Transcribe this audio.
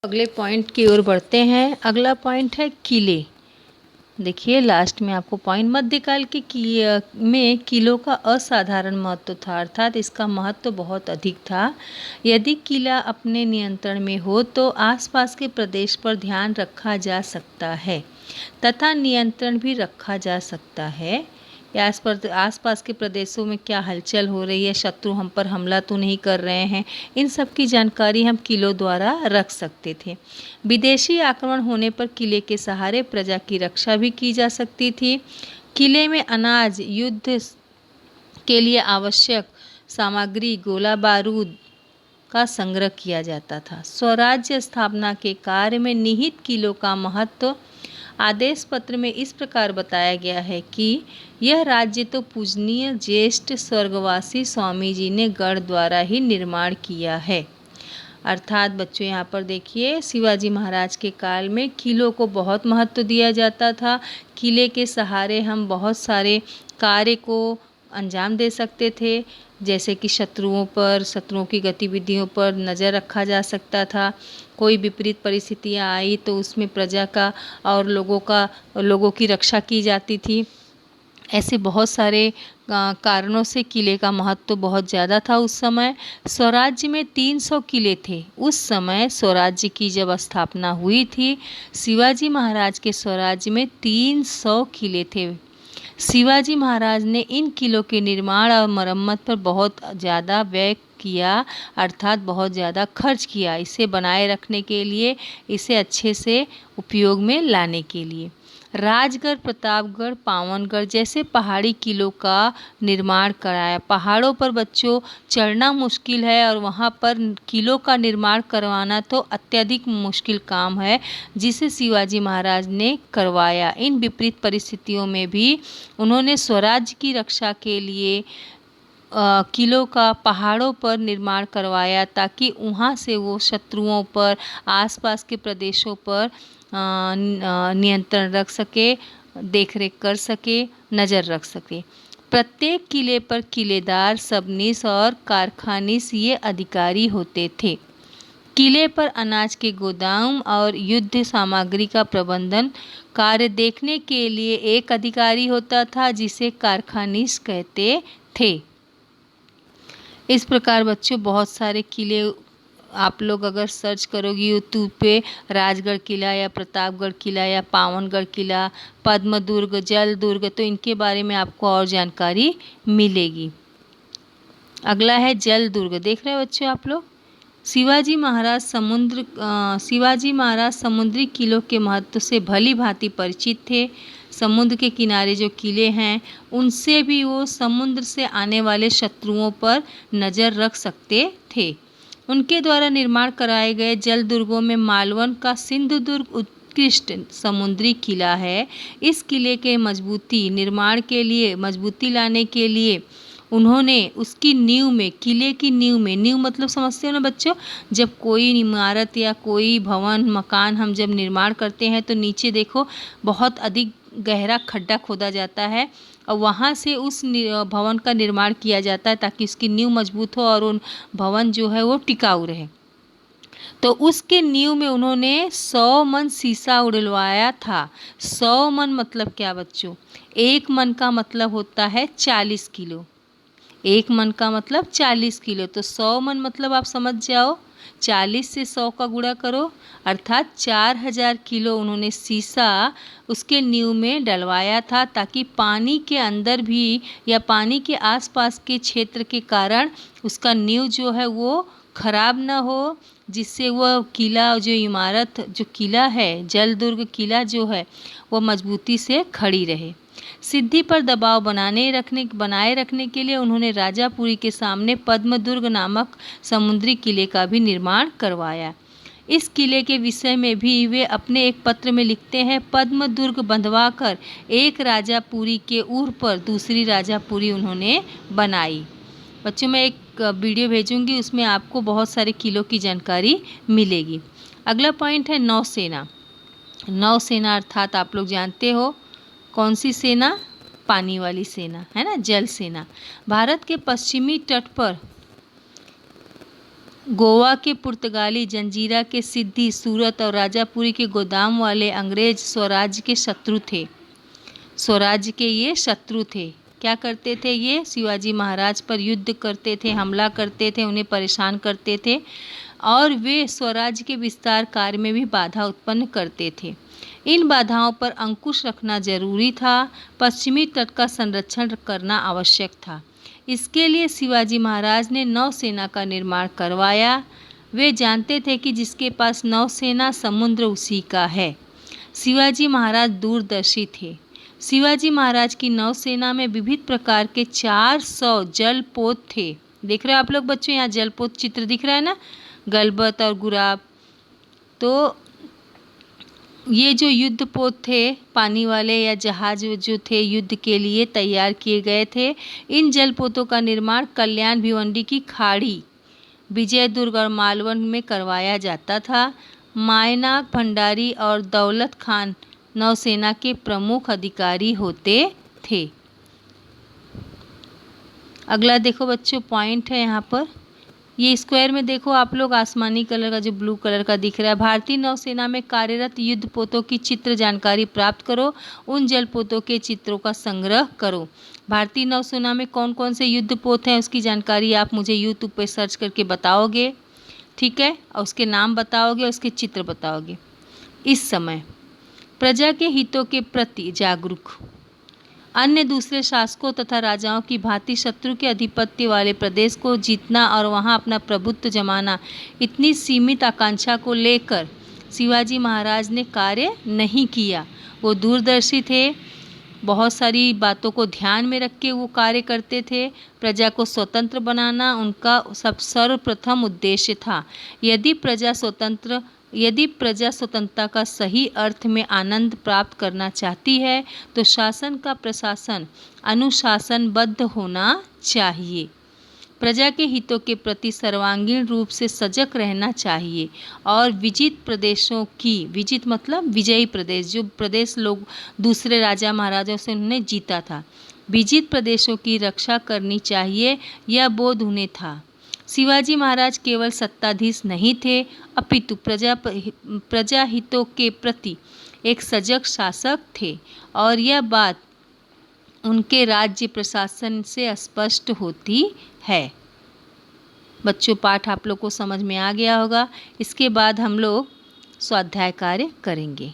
अगले पॉइंट की ओर बढ़ते हैं। अगला पॉइंट है किले। देखिए लास्ट में आपको पॉइंट मध्यकाल के में किलों का असाधारण महत्व था, अर्थात इसका महत्व बहुत अधिक था। यदि किला अपने नियंत्रण में हो तो आसपास के प्रदेश पर ध्यान रखा जा सकता है तथा नियंत्रण भी रखा जा सकता है। या आसपास के प्रदेशों में क्या हलचल हो रही है, शत्रु हम पर हमला तो नहीं कर रहे हैं, इन सब की जानकारी हम किलों द्वारा रख सकते थे। विदेशी आक्रमण होने पर किले के सहारे प्रजा की रक्षा भी की जा सकती थी। किले में अनाज, युद्ध के लिए आवश्यक सामग्री, गोला बारूद का संग्रह किया जाता था। स्वराज्य स्थापना के कार्य में निहित किलों का महत्व आदेश पत्र में इस प्रकार बताया गया है कि यह राज्य तो पूजनीय ज्येष्ठ स्वर्गवासी स्वामी जी ने गढ़ द्वारा ही निर्माण किया है। अर्थात बच्चों यहाँ पर देखिए शिवाजी महाराज के काल में किलों को बहुत महत्व दिया जाता था। किले के सहारे हम बहुत सारे कार्य को अंजाम दे सकते थे, जैसे कि शत्रुओं की गतिविधियों पर नज़र रखा जा सकता था। कोई विपरीत परिस्थितियाँ आई तो उसमें प्रजा का और लोगों की रक्षा की जाती थी। ऐसे बहुत सारे कारणों से किले का महत्व बहुत ज़्यादा था उस समय। स्वराज्य में 300 किले थे। उस समय स्वराज्य की जब स्थापना हुई थी, शिवाजी महाराज के स्वराज्य में 300 किले थे। शिवाजी महाराज ने इन किलों के निर्माण और मरम्मत पर बहुत ज़्यादा व्यय किया, अर्थात बहुत ज़्यादा खर्च किया, इसे बनाए रखने के लिए, इसे अच्छे से उपयोग में लाने के लिए। राजगढ़, प्रतापगढ़, पावनगढ़ जैसे पहाड़ी किलों का निर्माण कराया। पहाड़ों पर बच्चों चढ़ना मुश्किल है और वहाँ पर किलों का निर्माण करवाना तो अत्यधिक मुश्किल काम है, जिसे शिवाजी महाराज ने करवाया। इन विपरीत परिस्थितियों में भी उन्होंने स्वराज्य की रक्षा के लिए किलों का पहाड़ों पर निर्माण करवाया, ताकि वहाँ से वो शत्रुओं पर, आसपास के प्रदेशों पर नियंत्रण रख सके, देखरेख कर सके, नज़र रख सके। प्रत्येक किले पर किलेदार, सबनीस और कारखानीस ये अधिकारी होते थे। किले पर अनाज के गोदाम और युद्ध सामग्री का प्रबंधन कार्य देखने के लिए एक अधिकारी होता था, जिसे कारखानीस कहते थे। इस प्रकार बच्चों बहुत सारे किले आप लोग अगर सर्च करोगे यूट्यूब पे, राजगढ़ किला या प्रतापगढ़ किला या पावनगढ़ किला, पद्म दुर्ग, जल दुर्ग, तो इनके बारे में आपको और जानकारी मिलेगी। अगला है जल दुर्ग। देख रहे हो बच्चों आप लोग, शिवाजी महाराज समुद्री किलों के महत्व से भली भांति परिचित थे। समुद्र के किनारे जो किले हैं उनसे भी वो समुद्र से आने वाले शत्रुओं पर नज़र रख सकते थे। उनके द्वारा निर्माण कराए गए जल दुर्गों में मालवन का सिंधु दुर्ग उत्कृष्ट समुद्री किला है। इस किले के मजबूती लाने के लिए उन्होंने उसकी नींव में, किले की नींव मतलब समझते हो ना बच्चों, जब कोई इमारत या कोई भवन, मकान हम जब निर्माण करते हैं तो नीचे देखो बहुत अधिक गहरा खड्डा खोदा जाता है और वहाँ से उस भवन का निर्माण किया जाता है, ताकि उसकी नींव मजबूत हो और उन भवन जो है वो टिकाऊ रहे। तो उसके नींव में उन्होंने 100 मन सीसा उड़लवाया था। 100 मन मतलब क्या बच्चों? 1 मन का मतलब होता है 40 किलो। 1 मन का मतलब 40 किलो, तो 100 मन मतलब आप समझ जाओ, 40 से 100 का गुणा करो, अर्थात 4000 किलो उन्होंने सीसा उसके नींव में डलवाया था, ताकि पानी के अंदर भी या पानी के आसपास के क्षेत्र के कारण उसका नींव जो है वो खराब ना हो, जिससे वह किला, जो इमारत, जो किला है, जल दुर्ग किला जो है वो मजबूती से खड़ी रहे। सिद्धि पर दबाव बनाए रखने के लिए उन्होंने राजापुरी के सामने पद्म दुर्ग नामक समुद्री किले का भी निर्माण करवाया। इस किले के विषय में भी वे अपने एक पत्र में लिखते हैं, पद्म दुर्ग बंधवाकर एक राजापुरी के ऊर पर दूसरी राजापुरी उन्होंने बनाई। बच्चों मैं एक वीडियो भेजूंगी, उसमें आपको बहुत सारे किलों की जानकारी मिलेगी। अगला पॉइंट है नौसेना। नौसेना अर्थात आप लोग जानते हो कौन सी सेना? पानी वाली सेना, है ना, जल सेना। भारत के पश्चिमी तट पर गोवा के पुर्तगाली, जंजीरा के सिद्दी, सूरत और राजापुरी के गोदाम वाले अंग्रेज स्वराज्य के शत्रु थे। स्वराज्य के ये शत्रु थे। क्या करते थे ये? शिवाजी महाराज पर युद्ध करते थे, हमला करते थे, उन्हें परेशान करते थे और वे स्वराज्य के विस्तार कार्य में भी बाधा उत्पन्न करते थे। इन बाधाओं पर अंकुश रखना जरूरी था। पश्चिमी तट का संरक्षण करना आवश्यक था। इसके लिए शिवाजी महाराज ने नौसेना का निर्माण करवाया। वे जानते थे कि जिसके पास नौसेना, समुद्र उसी का है। शिवाजी महाराज दूरदर्शी थे। शिवाजी महाराज की नौसेना में विविध प्रकार के 400 जलपोत थे। देख रहे हो आप लोग बच्चों, यहाँ जलपोत चित्र दिख रहा है ना, गलबत और गुराब। तो ये जो युद्धपोत थे, पानी वाले या जहाज जो थे युद्ध के लिए तैयार किए गए थे। इन जलपोतों का निर्माण कल्याण भिवंडी की खाड़ी, विजयदुर्ग और मालवण में करवाया जाता था। मायनाक भंडारी और दौलत खान नौसेना के प्रमुख अधिकारी होते थे। अगला देखो बच्चों, पॉइंट है यहाँ पर, ये स्क्वायर में देखो आप लोग, आसमानी कलर का जो ब्लू कलर का दिख रहा है। भारतीय नौसेना में कार्यरत युद्धपोतों की चित्र जानकारी प्राप्त करो। उन जलपोतों के चित्रों का संग्रह करो। भारतीय नौसेना में कौन कौन से युद्धपोत हैं उसकी जानकारी आप मुझे यूट्यूब पे सर्च करके बताओगे, ठीक है, और उसके नाम बताओगे, उसके चित्र बताओगे। इस समय प्रजा के हितों के प्रति जागरूक, अन्य दूसरे शासकों तथा राजाओं की भांति शत्रु के अधिपत्य वाले प्रदेश को जीतना और वहां अपना प्रभुत्व जमाना, इतनी सीमित आकांक्षा को लेकर शिवाजी महाराज ने कार्य नहीं किया। वो दूरदर्शी थे, बहुत सारी बातों को ध्यान में रख के वो कार्य करते थे। प्रजा को स्वतंत्र बनाना उनका सर्वप्रथम उद्देश्य था। यदि प्रजा स्वतंत्रता का सही अर्थ में आनंद प्राप्त करना चाहती है तो शासन का प्रशासन अनुशासनबद्ध होना चाहिए। प्रजा के हितों के प्रति सर्वांगीण रूप से सजग रहना चाहिए और विजित प्रदेशों की, विजित मतलब विजयी प्रदेश, जो प्रदेश लोग दूसरे राजा महाराजाओं से उन्होंने जीता था, विजित प्रदेशों की रक्षा करनी चाहिए, यह बोध उन्हें था। शिवाजी महाराज केवल सत्ताधीश नहीं थे, अपितु प्रजा हितों के प्रति एक सजग शासक थे और यह बात उनके राज्य प्रशासन से स्पष्ट होती है। बच्चों, पाठ आप लोग को समझ में आ गया होगा। इसके बाद हम लोग स्वाध्याय कार्य करेंगे।